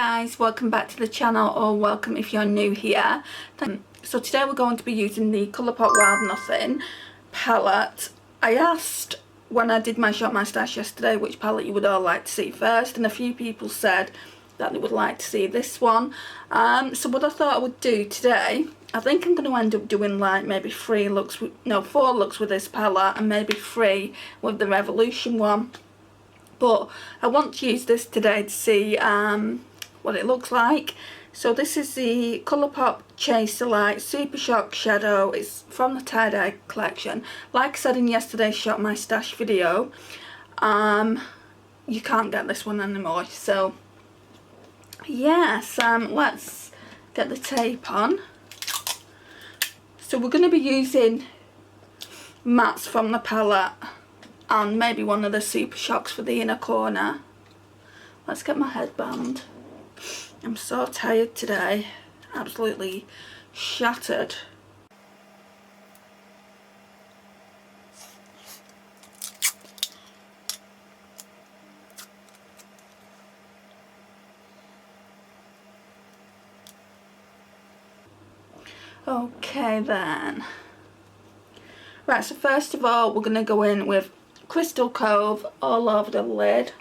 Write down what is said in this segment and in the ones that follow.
Guys, welcome back to the channel, or welcome if you're new here. So today we're going to be using the Colourpop Wild Nothing palette. I asked when I did my Shop My Stash yesterday which palette you would all like to see first, and a few people said that they would like to see this one. So what I thought I would do today, I think I'm going to end up doing like maybe 4 looks with this palette and maybe 3 with the Revolution one. But I want to use this today to see what it looks like. So this is the Colourpop Chaser Light Super Shock Shadow. It's from the tie-dye collection. Like I said in yesterday's Shop My Stash video, you can't get this one anymore. So yes, let's get the tape on. So we're going to be using mattes from the palette and maybe one of the Super Shocks for the inner corner. Let's get my headband. I'm so tired today, absolutely shattered. Okay then. Right, so first of all we're going to go in with Crystal Cove all over the lid.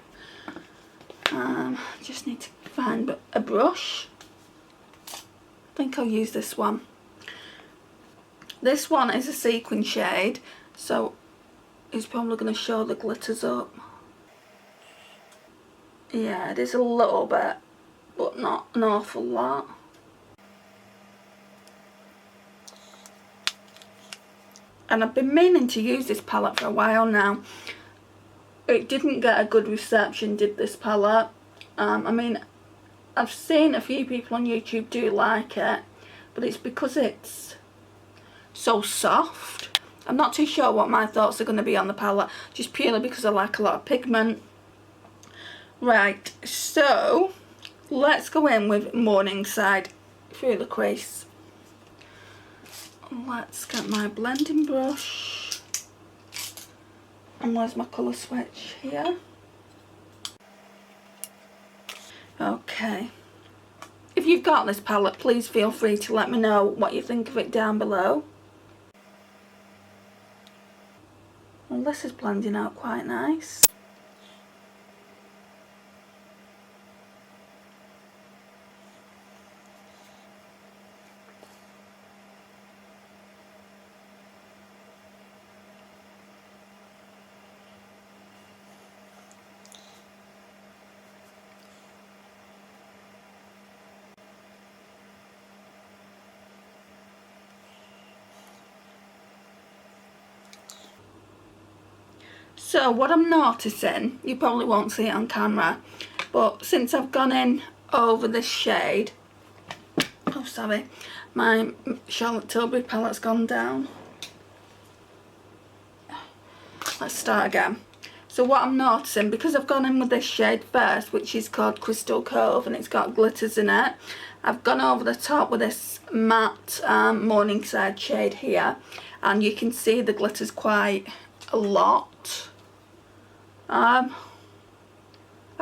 Just need to find a brush. I think I'll use this one. This one is a sequin shade, so it's probably going to show the glitters up. Yeah, it is a little bit, but not an awful lot. And I've been meaning to use this palette for a while now. It didn't get a good reception, did this palette. I mean, I've seen a few people on YouTube do like it, but it's because it's so soft. I'm not too sure what my thoughts are going to be on the palette, just purely because I like a lot of pigment. Right, so let's go in with Morningside through the crease. Let's get my blending brush. And where's my colour switch? Here. Okay. If you've got this palette, please feel free to let me know what you think of it down below. Well, this is blending out quite nice. So what I'm noticing, you probably won't see it on camera, but since I've gone in over this shade, oh sorry, my Charlotte Tilbury palette's gone down. Let's start again. So what I'm noticing, because I've gone in with this shade first, which is called Crystal Cove and it's got glitters in it, I've gone over the top with this matte Morningside shade here, and you can see the glitters quite a lot. I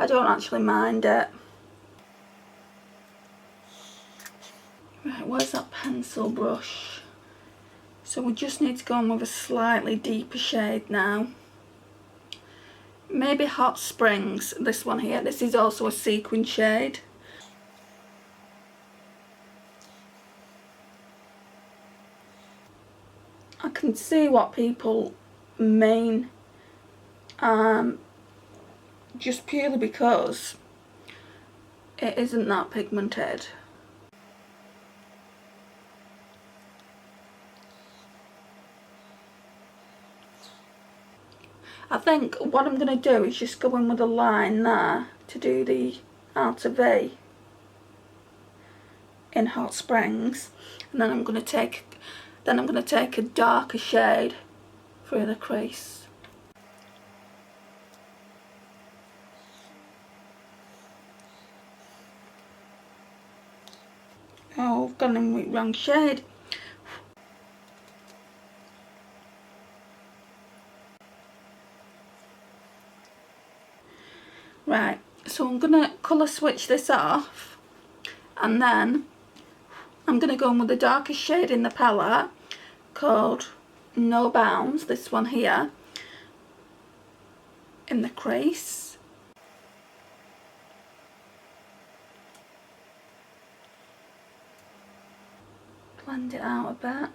don't actually mind it. Right, where's that pencil brush? So we just need to go in with a slightly deeper shade now. Maybe Hot Springs, this one here. This is also a sequin shade. I can see what people mean. Just purely because it isn't that pigmented. I think what I'm going to do is just go in with a line there to do the outer V in Hot Springs, and then I'm going to take a darker shade through the crease. Oh, I've gone in with the wrong shade. Right, so I'm going to colour switch this off And then I'm going to go in with the darkest shade in the palette called No Bounds, this one here, in the crease. Blend it out a bit.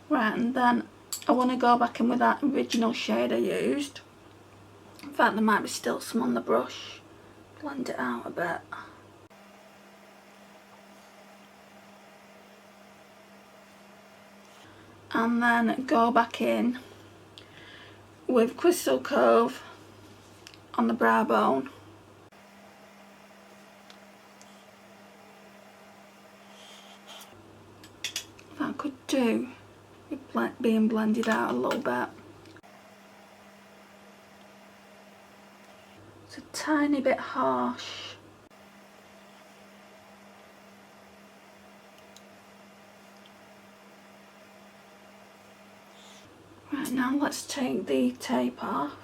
Right, and then I want to go back in with that original shade I used. In fact, there might be still some on the brush. Blend it out a bit. And then go back in with Crystal Cove on the brow bone. That I could do with being blended out a little bit. It's a tiny bit harsh. Right, now let's take the tape off.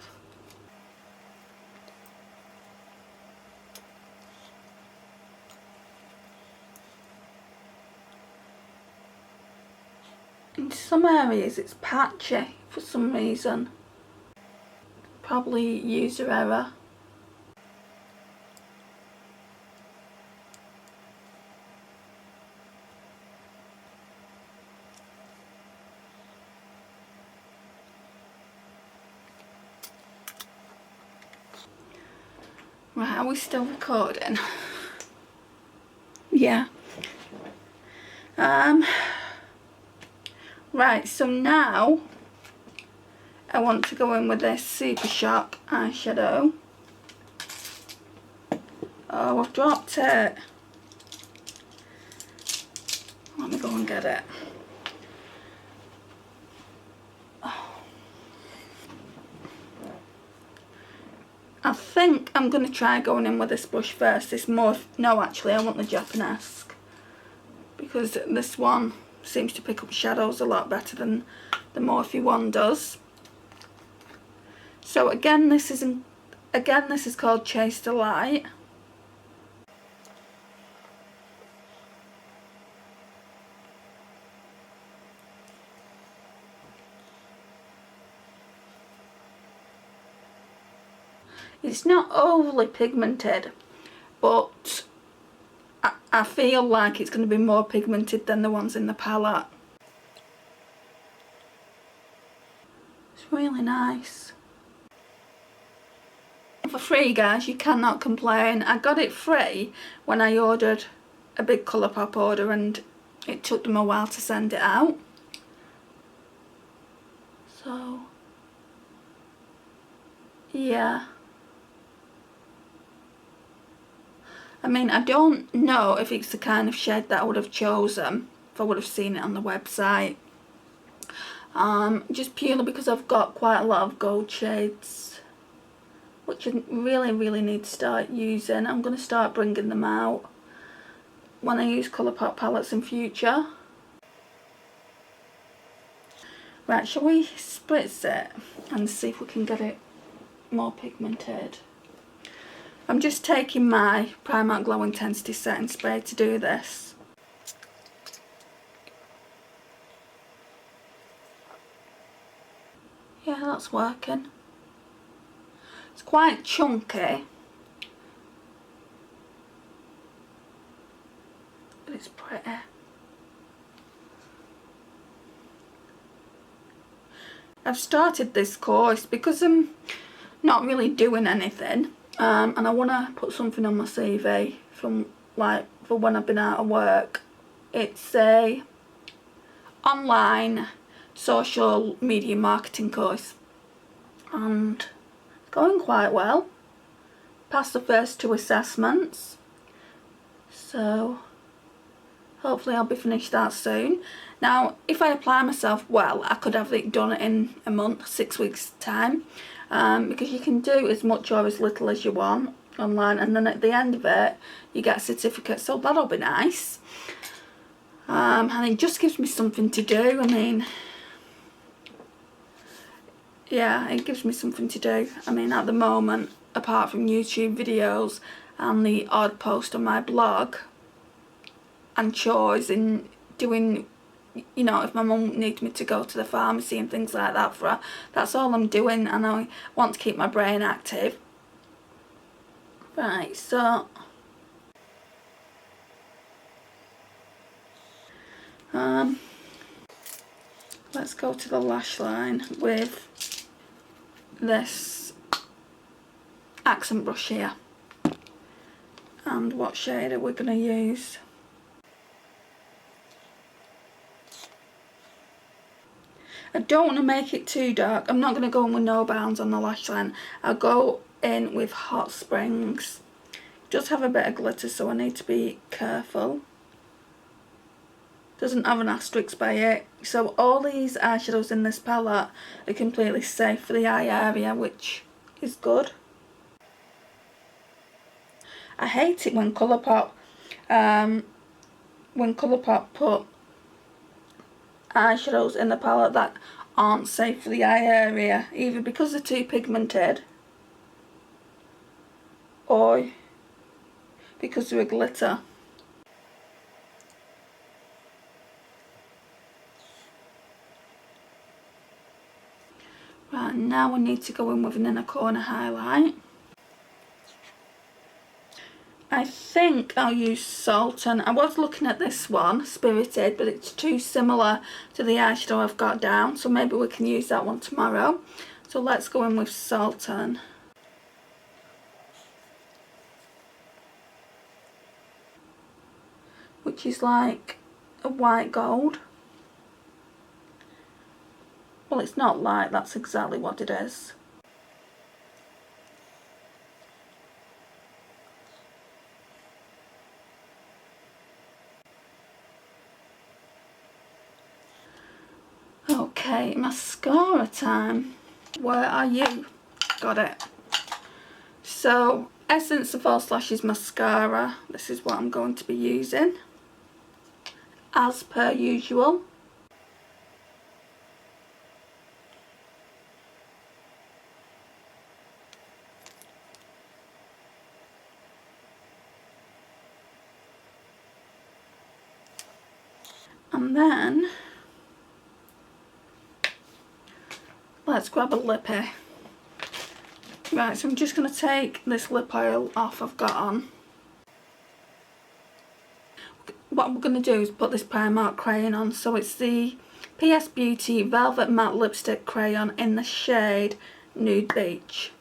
In some areas it's patchy for some reason. Probably user error. Right, are we still recording? Yeah. Right, so now I want to go in with this Super Shock eyeshadow. Oh, I've dropped it. Let me go and get it. I think I'm going to try going in with this brush first. This Morphe, no actually I want the Japanesque, because this one seems to pick up shadows a lot better than the Morphe one does. So again this is called Chase the Light. It's not overly pigmented, but I feel like it's going to be more pigmented than the ones in the palette. It's really nice. For free, guys, you cannot complain. I got it free when I ordered a big Colourpop order, and it took them a while to send it out. So, yeah. I mean, I don't know if it's the kind of shade that I would have chosen if I would have seen it on the website. Just purely because I've got quite a lot of gold shades, which I really need to start using. I'm going to start bringing them out when I use Colourpop palettes in future. Right, shall we spritz it and see if we can get it more pigmented? I'm just taking my Primark Glow Intensity Setting Spray to do this. Yeah, that's working. It's quite chunky, but it's pretty. I've started this course because I'm not really doing anything. And I want to put something on my CV from, like, for when I've been out of work. It's a online social media marketing course, and going quite well. Passed the first 2 assessments, so hopefully I'll be finished that soon. Now, if I apply myself well, I could have it done in a month, 6 weeks time, because you can do as much or as little as you want online, and then at the end of it you get a certificate, so that'll be nice. And it just gives me something to do. I mean, yeah, it gives me something to do. I mean, at the moment, apart from YouTube videos and the odd post on my blog and chores and doing, you know, if my mum needs me to go to the pharmacy and things like that for her, that's all I'm doing, and I want to keep my brain active. Right, so let's go to the lash line with this accent brush here. And what shade are we going to use? I don't want to make it too dark. I'm not going to go in with no bounds on the lash line. I'll go in with Hot Springs. It does have a bit of glitter, so I need to be careful. Doesn't have an asterisk by it. So all these eyeshadows in this palette are completely safe for the eye area, which is good. I hate it when Colourpop put eyeshadows in the palette that aren't safe for the eye area, either because they're too pigmented or because they're a glitter. Right, now we need to go in with an inner corner highlight. I think I'll use Sultan. I was looking at this one, Spirited, but it's too similar to the eyeshadow I've got down, so maybe we can use that one tomorrow. So let's go in with Sultan. Which is like a white gold. Well, it's not light, that's exactly what it is. Okay, mascara time. Where are you? Got it. So, Essence of False Lashes mascara. This is what I'm going to be using, as per usual. And then let's grab a lippy. Right, so I'm just going to take this lip oil off I've got on. What we're going to do is put this Primark crayon on. So it's the PS Beauty Velvet Matte Lipstick Crayon in the shade Nude Beach.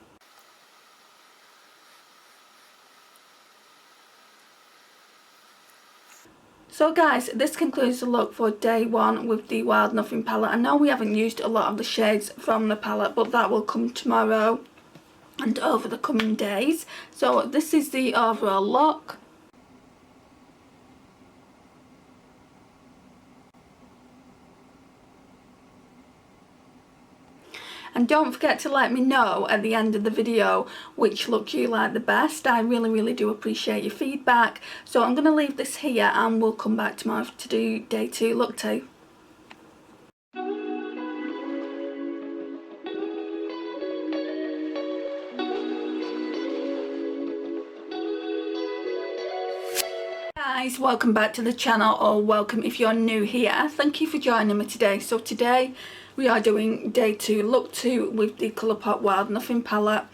So guys, this concludes the look for day 1 with the Wild Nothing palette. I know we haven't used a lot of the shades from the palette, but that will come tomorrow and over the coming days. So this is the overall look. And don't forget to let me know at the end of the video which look you like the best. I really do appreciate your feedback. So I'm going to leave this here and we'll come back tomorrow to do day 2, look 2. Guys, welcome back to the channel, or welcome if you're new here. Thank you for joining me today. So today we are doing day 2, look 2 with the Colourpop Wild Nothing palette.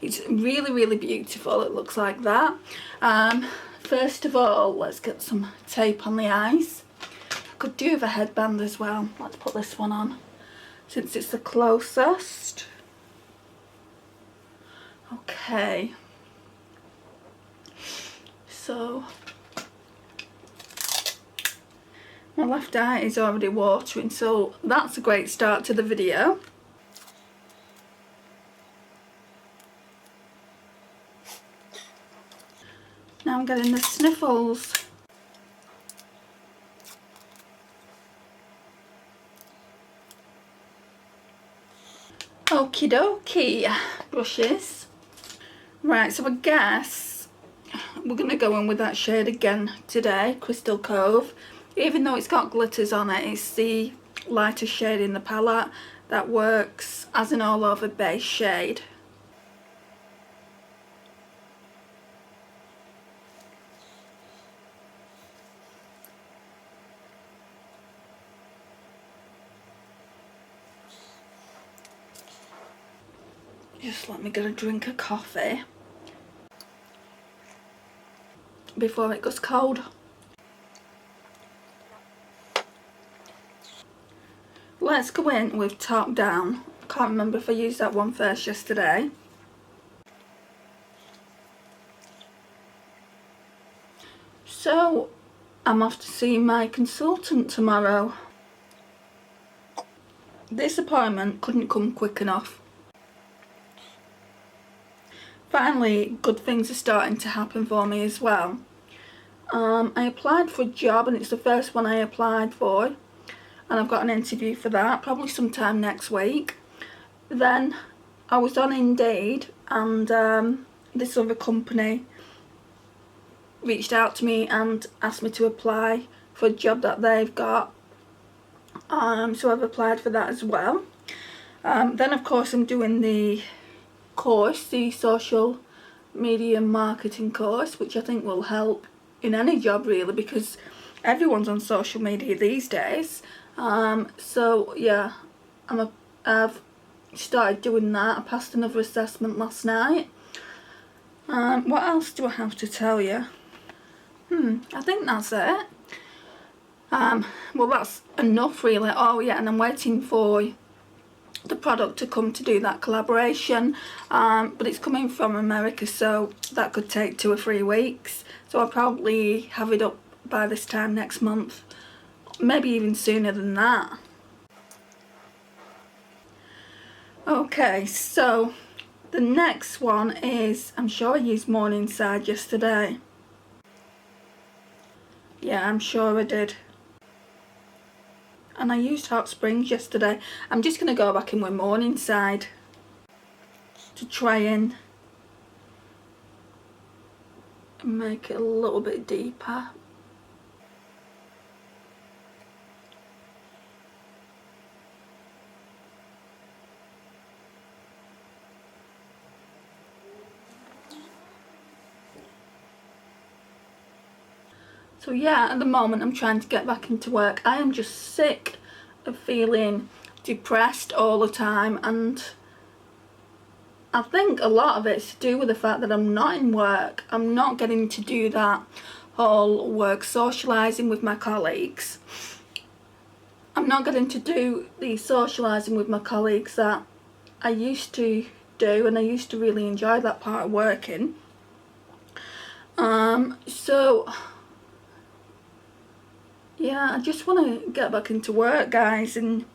It's really beautiful. It looks like that. First of all, let's get some tape on the eyes. I could do with a headband as well. Let's put this one on since it's the closest. Okay, so My left eye is already watering, so that's a great start to the video. Now I'm getting the sniffles. Okie dokie, brushes. Right, so I guess we're going to go in with that shade again today, Crystal Cove. Even though it's got glitters on it, it's the lighter shade in the palette that works as an all over base shade. Just let me get a drink of coffee before it goes cold. Let's go in with Top Down. I can't remember if I used that one first yesterday. So, I'm off to see my consultant tomorrow. This appointment couldn't come quick enough. Finally, good things are starting to happen for me as well. I applied for a job, and it's the first one I applied for, and I've got an interview for that, probably sometime next week. Then I was on Indeed, and this other company reached out to me and asked me to apply for a job that they've got. So I've applied for that as well. Then of course I'm doing the course, the social media marketing course, which I think will help in any job really, because everyone's on social media these days. So yeah, I've started doing that. I passed another assessment last night. What else do I have to tell you? I think that's it. Well, that's enough really. Oh yeah, and I'm waiting for the product to come to do that collaboration, but it's coming from America, so that could take 2 or 3 weeks. So I'll probably have it up by this time next month, maybe even sooner than that. Okay, so the next one is, I'm sure I used Morningside yesterday. Yeah, I'm sure I did. And I used Hot Springs yesterday. I'm just going to go back in with Morningside to try and make it a little bit deeper. So yeah, at the moment I'm trying to get back into work. I am just sick of feeling depressed all the time, and I think a lot of it's to do with the fact that I'm not in work. I'm not getting to do that whole work socialising with my colleagues. I'm not getting to do the socialising with my colleagues that I used to do, and I used to really enjoy that part of working. So yeah, I just want to get back into work, guys, and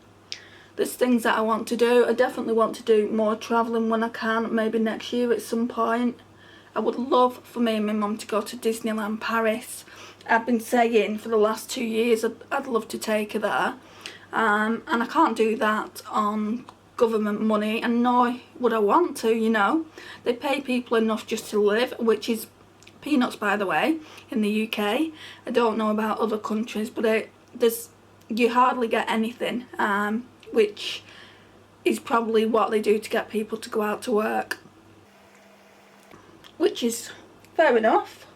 there's things that I want to do. I definitely want to do more travelling when I can, maybe next year at some point. I would love for me and my mum to go to Disneyland Paris. I've been saying for the last 2 years I'd love to take her there, and I can't do that on government money, and nor would I want to, you know. They pay people enough just to live, which is peanuts, by the way, in the UK. I don't know about other countries, but you hardly get anything, which is probably what they do to get people to go out to work, which is fair enough.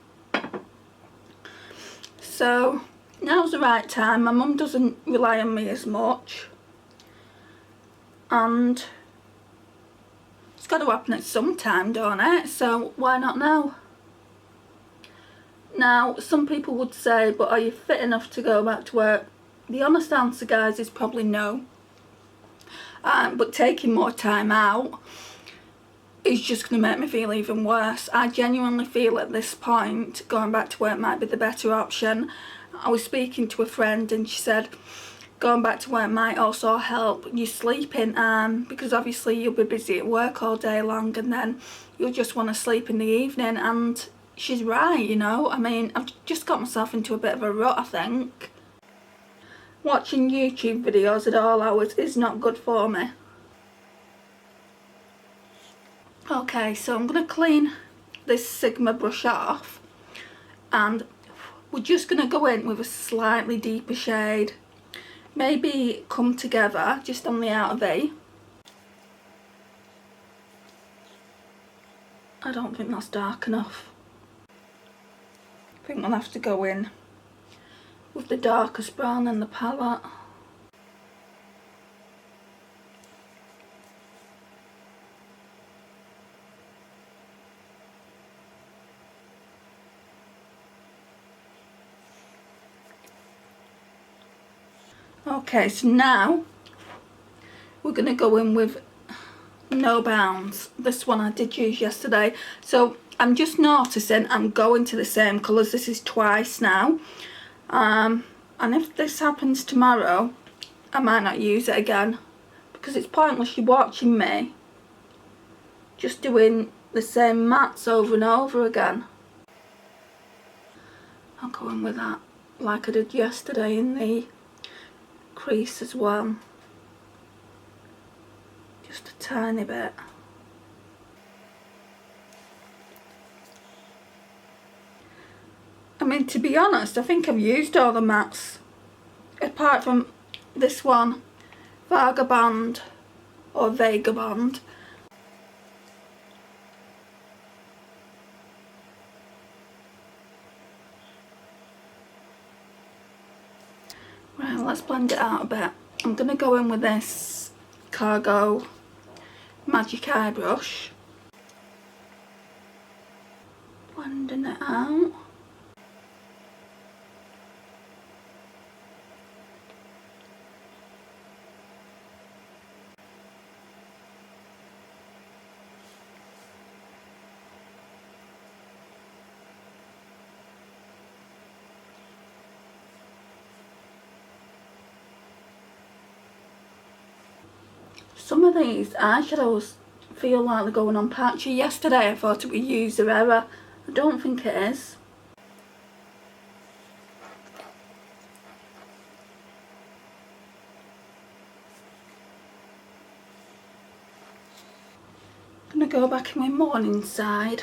So now's the right time. My mum doesn't rely on me as much, and it's got to happen at some time, don't it? So why not now? Now, some people would say, but are you fit enough to go back to work? The honest answer, guys, is probably no. But taking more time out is just going to make me feel even worse. I genuinely feel at this point going back to work might be the better option. I was speaking to a friend and she said going back to work might also help you sleeping, because obviously you'll be busy at work all day long and then you'll just want to sleep in the evening, and she's right, you know. I mean, I've just got myself into a bit of a rut, I think. Watching YouTube videos at all hours is not good for me. Okay, so I'm going to clean this Sigma brush off, and we're just going to go in with a slightly deeper shade. Maybe Come Together, just on the outer V. I don't think that's dark enough. I think we'll have to go in with the darkest brown in the palette. Okay, so now we're going to go in with No Bounds. This one I did use yesterday. So I'm just noticing I'm going to the same colours. This is twice now. And if this happens tomorrow, I might not use it again, because it's pointless you watching me just doing the same mattes over and over again. I'll go in with that like I did yesterday in the crease as well. Just a tiny bit. I mean, to be honest, I think I've used all the mattes apart from this one, Vagabond or Vagabond. Right, let's blend it out a bit. I'm going to go in with this Cargo Magic Eye brush. Blending it out. Some of these eyeshadows feel like they're going on patchy. Yesterday I thought it was user error. I don't think it is. I'm going to go back in my Morningside.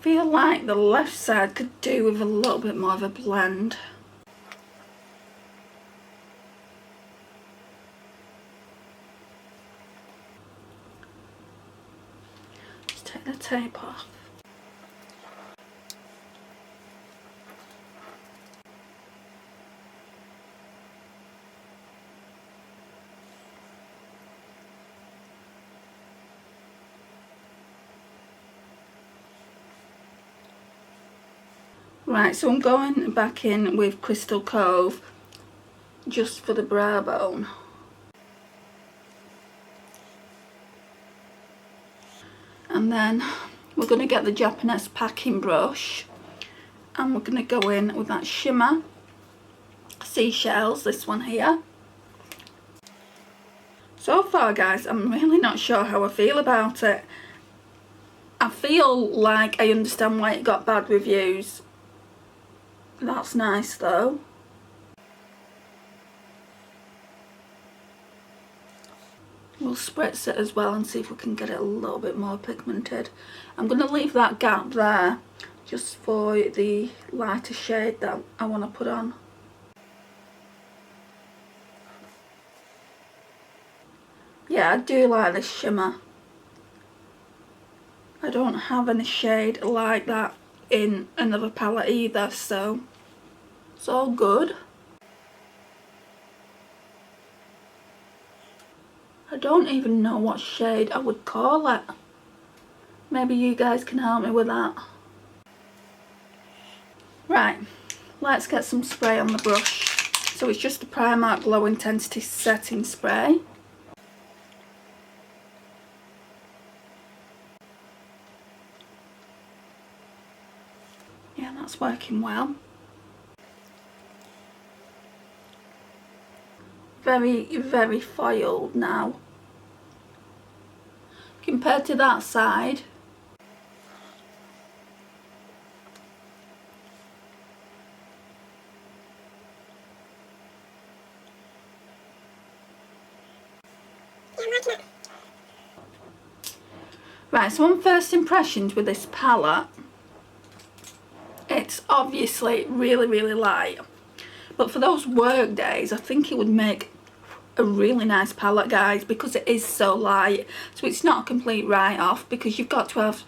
Feel like the left side could do with a little bit more of a blend. Let's take the tape off. Right, so I'm going back in with Crystal Cove just for the brow bone. And then we're going to get the Japanese packing brush and we're going to go in with that shimmer Seashells, this one here. So far guys, I'm really not sure how I feel about it. I feel like I understand why it got bad reviews. That's nice though. We'll spritz it as well and see if we can get it a little bit more pigmented. I'm going to leave that gap there just for the lighter shade that I want to put on. Yeah, I do like this shimmer. I don't have any shade like that in another palette either, so it's all good. I don't even know what shade I would call it. Maybe you guys can help me with that. Right, let's get some spray on the brush. So it's just the Primark Low Intensity Setting Spray. that's working well. Very foiled now compared to that side. Right, so on first impressions with this palette, it's obviously really light, but for those work days I think it would make a really nice palette, guys, because it is so light. So it's not a complete write-off, because you've got to have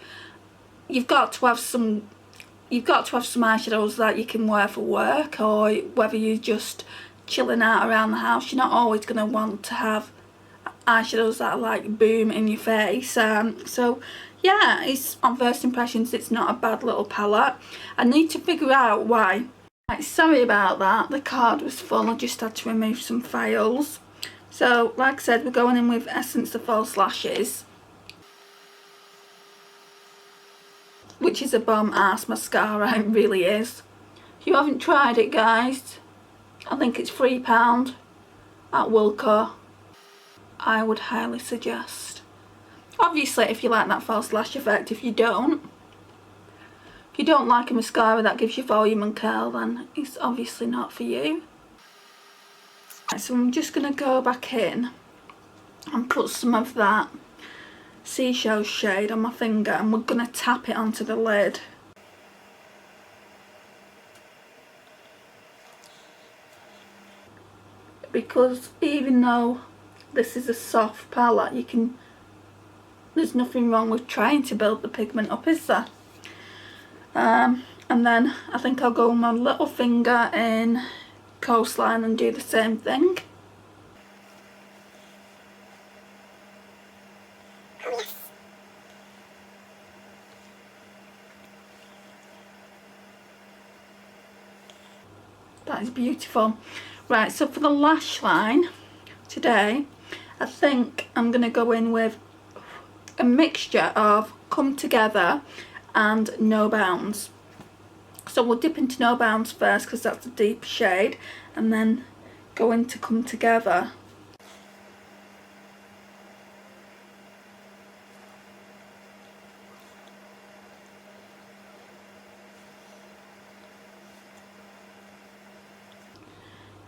some eyeshadows that you can wear for work, or whether you're just chilling out around the house. You're not always going to want to have eyeshadows that are like boom in your face. So yeah, it's on first impressions it's not a bad little palette. I need to figure out why. Right, sorry about that, the card was full. I just had to remove some files. So like I said, we're going in with Essence the False Lashes, which is a bomb ass mascara. It really is. If you haven't tried it, guys, I think it's £3 at Wilko. I would highly suggest. Obviously, if you like that false lash effect. If you don't like a mascara that gives you volume and curl, then it's obviously not for you. Right, so I'm just going to go back in and put some of that Seashell shade on my finger, and we're going to tap it onto the lid. Because even though this is a soft palette, there's nothing wrong with trying to build the pigment up, is there? And then I think I'll go with my little finger in Coastline and do the same thing. That is beautiful. Right, so for the lash line today, I think I'm going to go in with a mixture of Come Together and No Bounds. So we'll dip into No Bounds first because that's a deep shade, and then go into Come Together.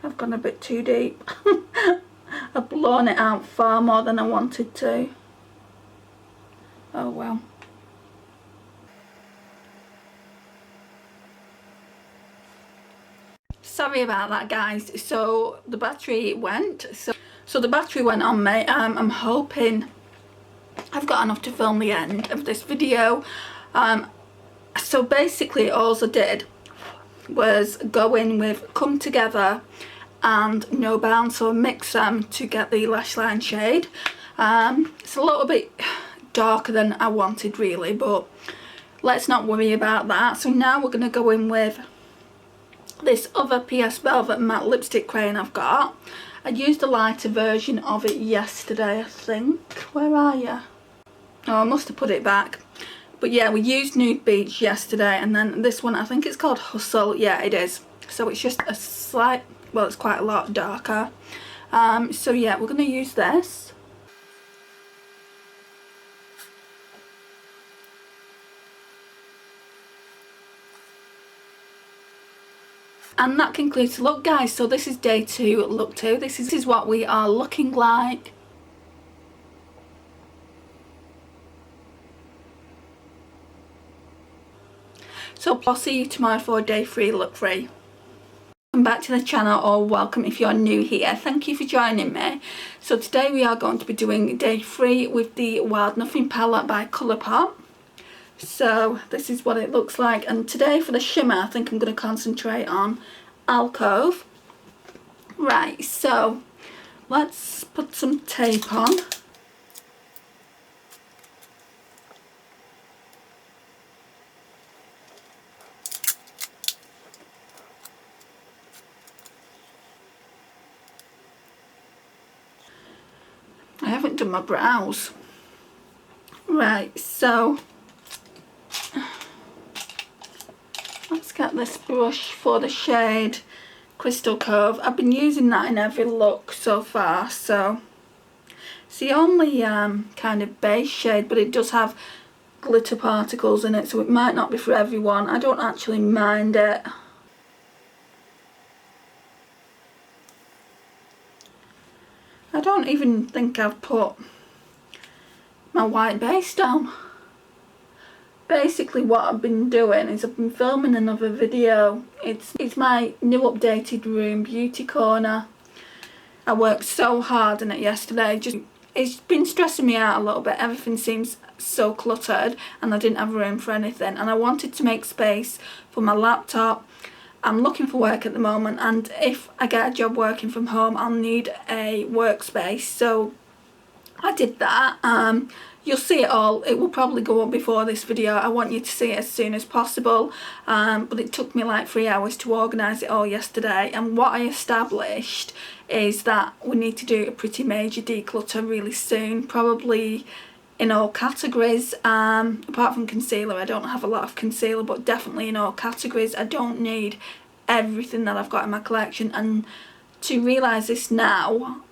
I've gone a bit too deep. I've blown it out far more than I wanted to. Oh well. Sorry about that, guys. So the battery went. So the battery went on me. I'm hoping I've got enough to film the end of this video. So basically all I did was go in with Come Together and No Bounds, so mix them to get the lash line shade. It's a little bit darker than I wanted really, but let's not worry about that. So now we're going to go in with this other PS Velvet matte lipstick crayon I've got. I used a lighter version of it yesterday, I think. Where are you? Oh, I must have put it back. But yeah, we used Nude Beach yesterday, and then this one, I think it's called Hustle. Yeah, it is. So it's just a slight, well, it's quite a lot darker. So yeah, we're going to use this. And that concludes the look, guys. So this is day 2, look 2. This is what we are looking like. So I'll see you tomorrow for day 3, look 3. Welcome back to the channel, or welcome if you're new here. Thank you for joining me. So today we are going to be doing day 3 with the Wild Nothing palette by Colourpop. So this is what it looks like, and today for the shimmer I think I'm going to concentrate on Alcove. Right, so let's put some tape on. I haven't done my brows. Right, so let's get this brush for the shade Crystal Cove. I've been using that in every look so far, so it's the only kind of base shade, but it does have glitter particles in it, so it might not be for everyone. I don't actually mind it. I don't even think I've put my white base down. Basically what I've been doing is I've been filming another video. It's my new updated room beauty corner. I worked so hard on it yesterday. It's been stressing me out a little bit. Everything seems so cluttered and I didn't have room for anything, and I wanted to make space for my laptop. I'm looking for work at the moment, and if I get a job working from home I'll need a workspace, so I did that. You'll see it all. It will probably go up before this video. I want you to see it as soon as possible, but it took me like 3 hours to organise it all yesterday, and what I established is that we need to do a pretty major declutter really soon, probably in all categories. Apart from concealer, I don't have a lot of concealer, but definitely in all categories. I don't need everything that I've got in my collection, and to realise this now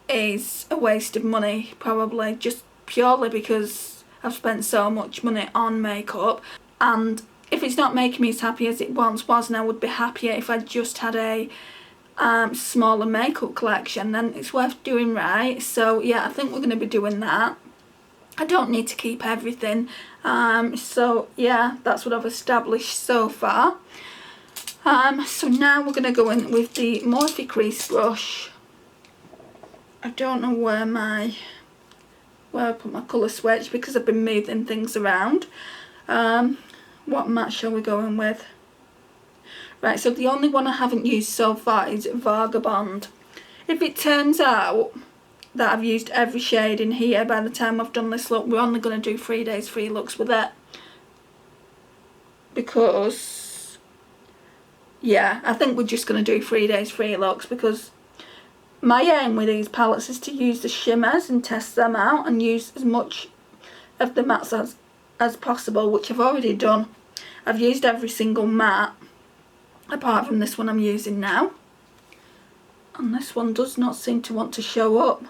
is a waste of money, probably, just purely because I've spent so much money on makeup. And if it's not making me as happy as it once was, and I would be happier if I just had a smaller makeup collection, then it's worth doing, right? So yeah, I think we're going to be doing that. I don't need to keep everything, so yeah, that's what I've established so far. So now we're going to go in with the Morphe crease brush. I don't know where I put my colour switch because I've been moving things around. What matte shall we go in with? Right, so the only one I haven't used so far is Vagabond. If it turns out that I've used every shade in here by the time I've done this look, we're only going to do 3 days 3 looks with it, because yeah, I think we're just going to do 3 days 3 looks, because my aim with these palettes is to use the shimmers and test them out and use as much of the mattes as possible, which I've already done. I've used every single matte apart from this one I'm using now, and this one does not seem to want to show up.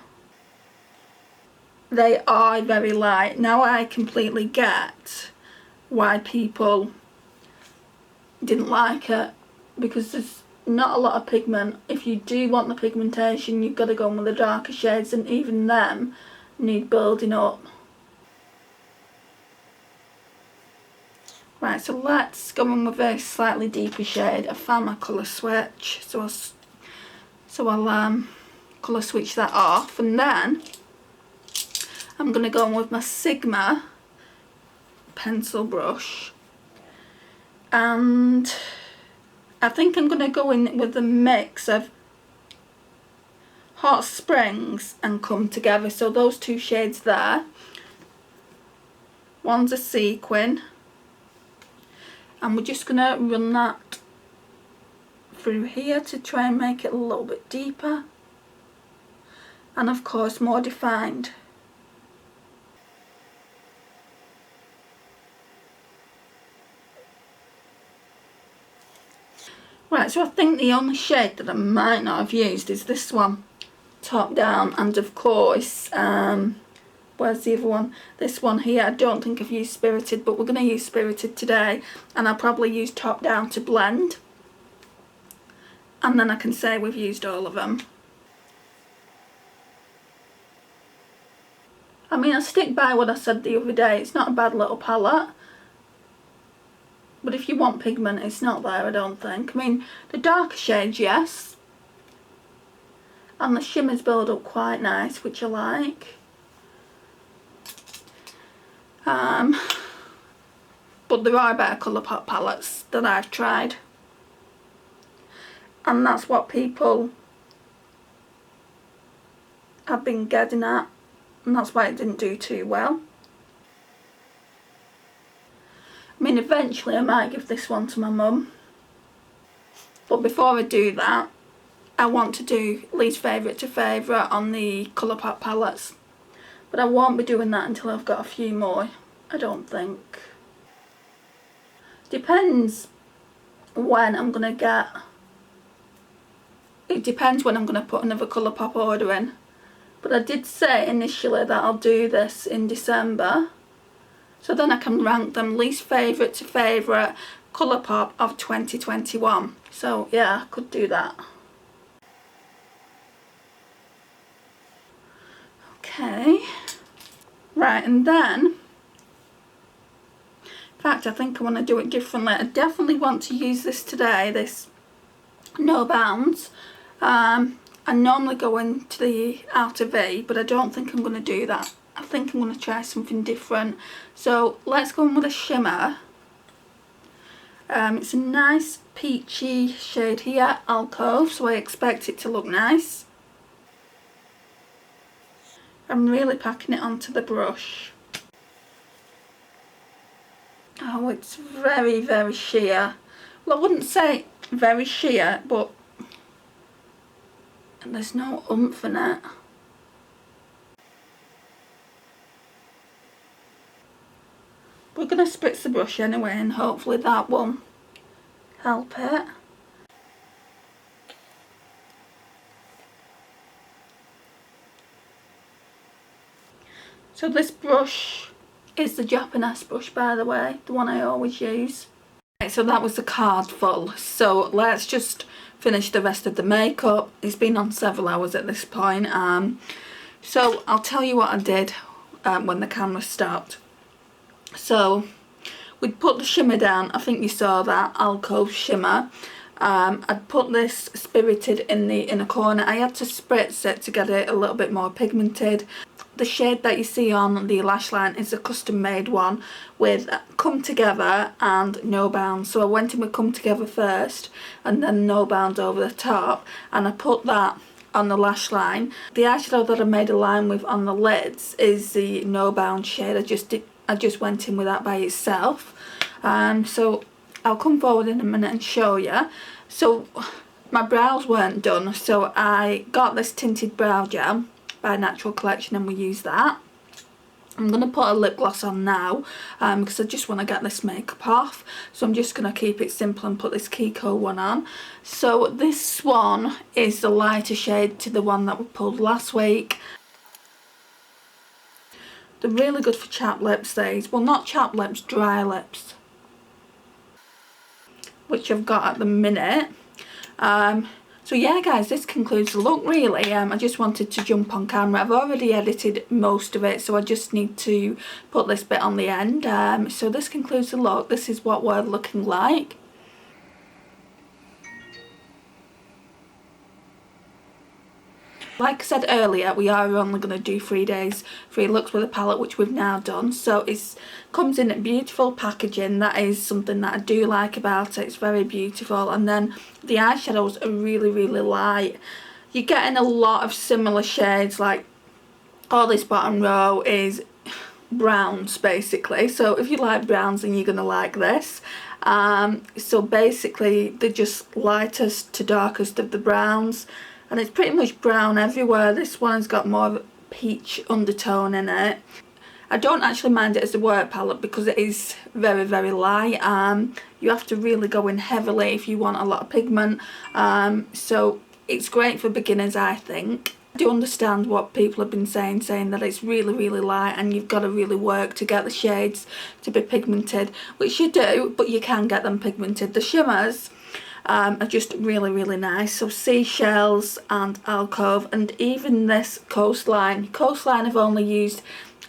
They are very light. Now I completely get why people didn't like it, because there's not a lot of pigment. If you do want the pigmentation, you've got to go in with the darker shades, and even them need building up. Right, so let's go in with a slightly deeper shade. I found my colour switch, so I'll colour switch that off, and then I'm going to go in with my Sigma pencil brush, and I think I'm going to go in with a mix of Hot Springs and Come Together. So those two shades there, one's a sequin, and we're just going to run that through here to try and make it a little bit deeper and of course more defined. Right, so I think the only shade that I might not have used is this one, Top Down, and of course, where's the other one? This one here. I don't think I've used Spirited, but we're going to use Spirited today, and I'll probably use Top Down to blend, and then I can say we've used all of them. I mean, I stick by what I said the other day. It's not a bad little palette, but if you want pigment, it's not there, I don't think. I mean, the darker shades, yes, and the shimmers build up quite nice, which I like. But there are better Colourpop palettes that I've tried, and that's what people have been getting at, and that's why it didn't do too well. I mean, eventually I might give this one to my mum, but before I do that, I want to do least favourite to favourite on the Colourpop palettes, but I won't be doing that until I've got a few more, I don't think. Depends when I'm going to get, it depends when I'm going to put another Colourpop order in. But I did say initially that I'll do this in December. So then I can rank them least favourite to favourite Colourpop of 2021. So yeah, I could do that. Okay. Right, and then, in fact I think I want to do it differently. I definitely want to use this today, this No Bounds. I normally go into the outer V, but I don't think I'm going to do that. I think I'm going to try something different. So let's go in with a shimmer. It's a nice peachy shade here, Alcove, so I expect it to look nice. I'm really packing it onto the brush. Oh, it's very, very sheer. Well, I wouldn't say very sheer, but there's no oomph in it. We're going to spritz the brush anyway, and hopefully that will help it. So this brush is the Japanese brush, by the way, the one I always use. Right, so that was the card full. So let's just finish the rest of the makeup. It's been on several hours at this point. So I'll tell you what I did when the camera stopped. So we'd put the shimmer down. I think you saw that Alcove shimmer. I'd put this Spirited in the inner corner. I had to spritz it to get it a little bit more pigmented. The shade that you see on the lash line is a custom made one with Come Together and No Bounds. So I went in with Come Together first and then No Bounds over the top, and I put that on the lash line. The eyeshadow that I made a line with on the lids is the No Bounds shade. I just went in with that by itself. So I'll come forward in a minute and show you. So my brows weren't done, so I got this tinted brow gel by Natural Collection and we use that. I'm going to put a lip gloss on now because I just want to get this makeup off. So I'm just going to keep it simple and put this Kiko one on. So this one is the lighter shade to the one that we pulled last week. They're really good for chapped lips, these. Well, not chapped lips, dry lips, which I've got at the minute. So yeah guys, this concludes the look really. I just wanted to jump on camera. I've already edited most of it, so I just need to put this bit on the end. So this concludes the look. This is what we're looking like. Like I said earlier, we are only going to do 3 days, 3 looks with a palette, which we've now done. So it comes in beautiful packaging. That is something that I do like about it. It's very beautiful. And then the eyeshadows are really, really light. You're getting a lot of similar shades, like all this bottom row is browns basically. So if you like browns, then you're going to like this. So basically they're just lightest to darkest of the browns. And it's pretty much brown everywhere. This one's got more of a peach undertone in it. I don't actually mind it as a work palette because it is very, very light. You have to really go in heavily if you want a lot of pigment. So it's great for beginners, I think. I do understand what people have been saying that it's really, really light and you've got to really work to get the shades to be pigmented, which you do, but you can get them pigmented. The shimmers are just really, really nice. So Seashells and Alcove, and even this Coastline. Coastline I've only used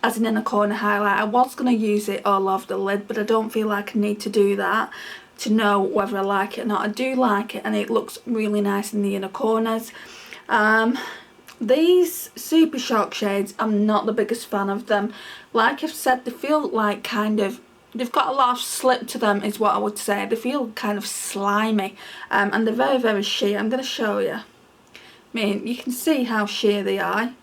as an inner corner highlight. I was going to use it all over the lid, but I don't feel like I need to do that to know whether I like it or not. I do like it and it looks really nice in the inner corners. These Super Shock shades, I'm not the biggest fan of them. Like I've said, they feel like kind of, they've got a lot of slip to them is what I would say. They feel kind of slimy and they're very, very sheer. I'm going to show you. I mean, you can see how sheer they are.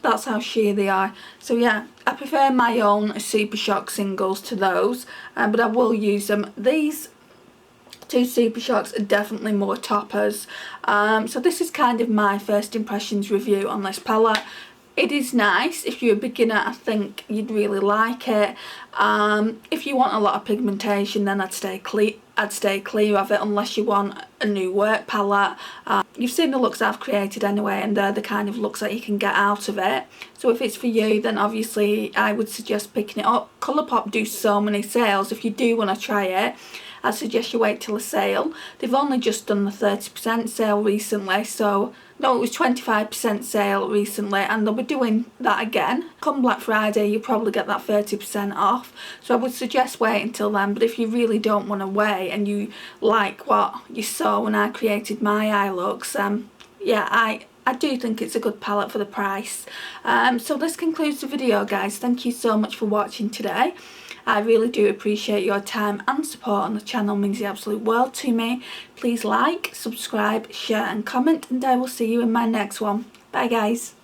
That's how sheer they are. So yeah, I prefer my own Super Shock singles to those, but I will use them. These two Super Shocks are definitely more toppers. So this is kind of my first impressions review on this palette. It is nice. If you're a beginner, I think you'd really like it. If you want a lot of pigmentation, then I'd stay clear of it unless you want a new work palette. You've seen the looks I've created anyway, and they're the kind of looks that you can get out of it. So if it's for you, then obviously I would suggest picking it up. Colourpop do so many sales. If you do want to try it, I suggest you wait till a sale. They've only just done the 30% sale recently, so no, it was 25% sale recently, and they'll be doing that again. Come Black Friday, you probably get that 30% off, so I would suggest wait until then. But if you really don't want to wait and you like what you saw when I created my eye looks, yeah, I do think it's a good palette for the price. So this concludes the video, guys. Thank you so much for watching today. I really do appreciate your time and support on the channel. It means the absolute world to me. Please like, subscribe, share and comment, and I will see you in my next one. Bye guys.